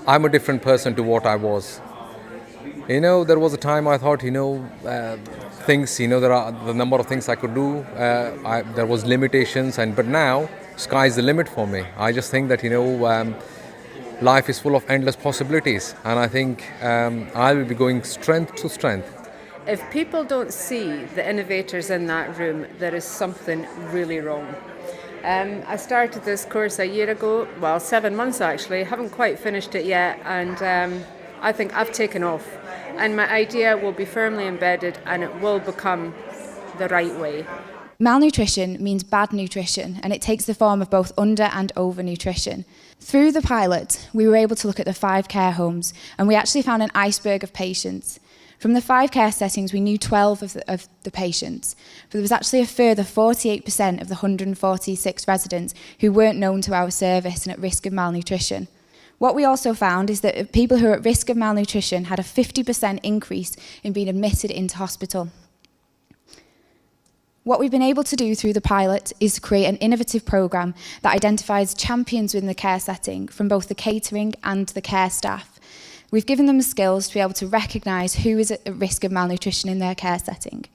I'm a different person to what I was. There was a time I thought, things, there are the number of things I could do. There was limitations, but now sky's the limit for me. I just think that, life is full of endless possibilities, and I think I will be going strength to strength. If people don't see the innovators in that room, there is something really wrong. I started this course a year ago, 7 months actually, haven't quite finished it yet, and I think I've taken off. And my idea will be firmly embedded, and it will become the right way. Malnutrition means bad nutrition, and it takes the form of both under and over nutrition. Through the pilot, we were able to look at the 5 care homes, and we actually found an iceberg of patients. From the 5 care settings, we knew 12 of the patients, but there was actually a further 48% of the 146 residents who weren't known to our service and at risk of malnutrition. What we also found is that people who are at risk of malnutrition had a 50% increase in being admitted into hospital. What we've been able to do through the pilot is to create an innovative programme that identifies champions within the care setting from both the catering and the care staff. We've given them the skills to be able to recognise who is at risk of malnutrition in their care setting.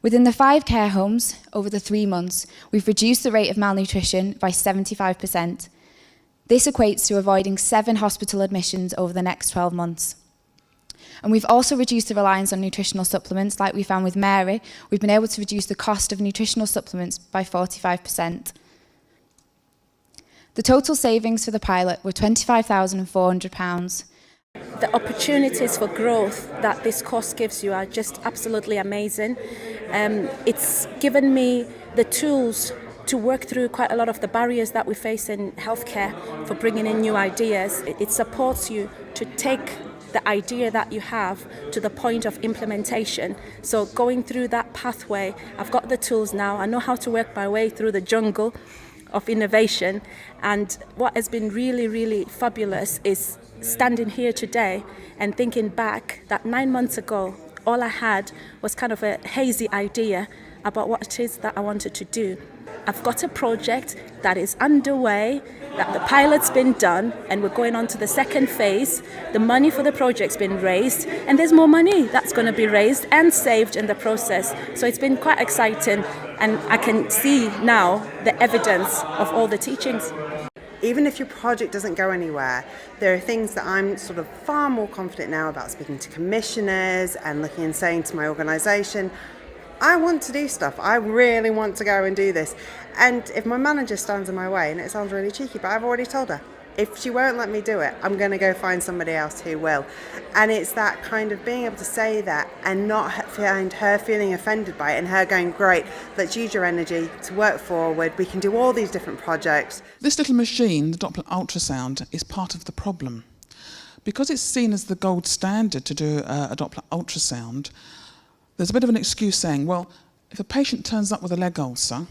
Within the 5 care homes, over the 3 months, we've reduced the rate of malnutrition by 75%. This equates to avoiding 7 hospital admissions over the next 12 months. And we've also reduced the reliance on nutritional supplements. Like we found with Mary, we've been able to reduce the cost of nutritional supplements by 45%. The total savings for the pilot were £25,400. The opportunities for growth that this course gives you are just absolutely amazing. It's given me the tools to work through quite a lot of the barriers that we face in healthcare for bringing in new ideas. It supports you to take the idea that you have to the point of implementation. So going through that pathway, I've got the tools now. I know how to work my way through the jungle of innovation. And what has been really, really fabulous is standing here today and thinking back that 9 months ago, all I had was kind of a hazy idea about what it is that I wanted to do. I've got a project that is underway, that the pilot's been done, and we're going on to the second phase. The money for the project's been raised, and there's more money that's going to be raised and saved in the process. So it's been quite exciting, and I can see now the evidence of all the teachings. Even if your project doesn't go anywhere, there are things that I'm sort of far more confident now about speaking to commissioners and looking and saying to my organisation, I want to do stuff. I really want to go and do this. And if my manager stands in my way, and it sounds really cheeky, but I've already told her, if she won't let me do it, I'm going to go find somebody else who will. And it's that kind of being able to say that and not find her feeling offended by it and her going, great, let's use your energy to work forward. We can do all these different projects. This little machine, the Doppler ultrasound, is part of the problem. Because it's seen as the gold standard to do a Doppler ultrasound, there's a bit of an excuse saying, well, if a patient turns up with a leg ulcer,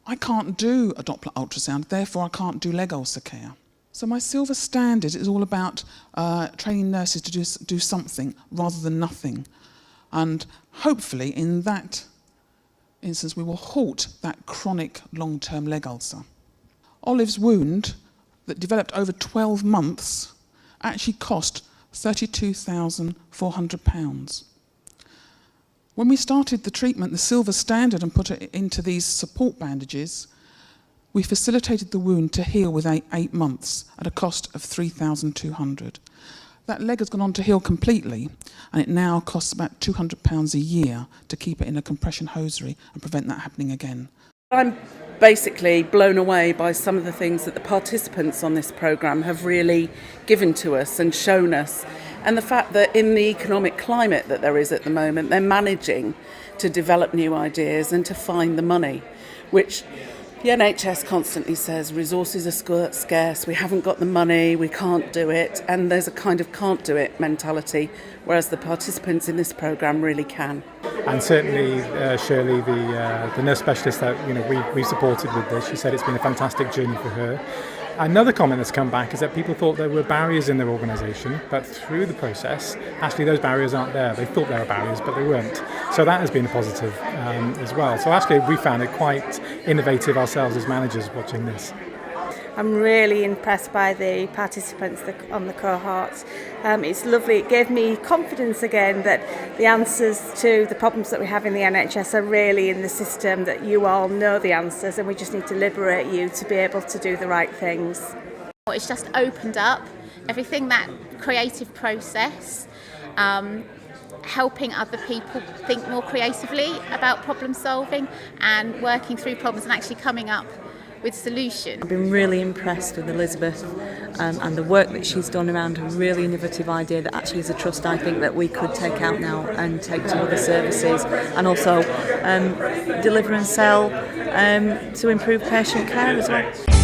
I can't do a Doppler ultrasound, therefore I can't do leg ulcer care. So my silver standard is all about training nurses to do something rather than nothing. And hopefully in that instance we will halt that chronic long-term leg ulcer. Olive's wound that developed over 12 months actually cost £32,400. When we started the treatment, the silver standard, and put it into these support bandages, we facilitated the wound to heal within 8 months at a cost of £3,200. That leg has gone on to heal completely, and it now costs about £200 a year to keep it in a compression hosiery and prevent that happening again. I'm basically blown away by some of the things that the participants on this programme have really given to us and shown us. And the fact that in the economic climate that there is at the moment, they're managing to develop new ideas and to find the money, which the NHS constantly says resources are scarce, we haven't got the money, we can't do it, and there's a kind of can't do it mentality, whereas the participants in this programme really can. And certainly Shirley, the nurse specialist that we supported with this, she said it's been a fantastic journey for her. Another comment that's come back is that people thought there were barriers in their organisation, but through the process, actually those barriers aren't there. They thought there were barriers, but they weren't. So that has been a positive as well. So actually we found it quite innovative ourselves as managers watching this. I'm really impressed by the participants on the cohorts. It's lovely. It gave me confidence again that the answers to the problems that we have in the NHS are really in the system, that you all know the answers and we just need to liberate you to be able to do the right things. It's just opened up everything, that creative process, helping other people think more creatively about problem solving and working through problems and actually coming up with solutions. I've been really impressed with Elizabeth and the work that she's done around a really innovative idea that actually is a trust I think that we could take out now and take to other services, and also deliver and sell to improve patient care as well.